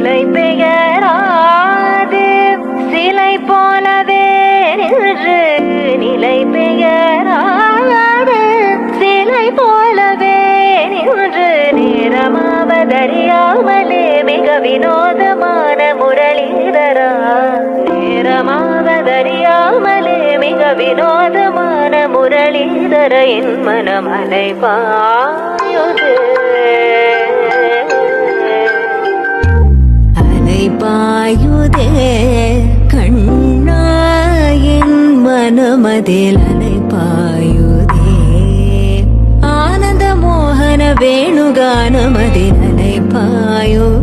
நிலை பெயராது சிலை போலவே நின்று நிலை பெயராது சிலை போலவே நின்று நேரமாவதறியாமலே மிக வினோதமான முரளிதரா நேரமாவதறியாமலே மிக வினோதமான முரளிதர என் மனம் அலைபாயுதே அலைபாயுதே கண்ணா என் மனமதில் அலைபாயுதே ஆனந்த மோகன வேணுகானமதில் அலைபாயுதே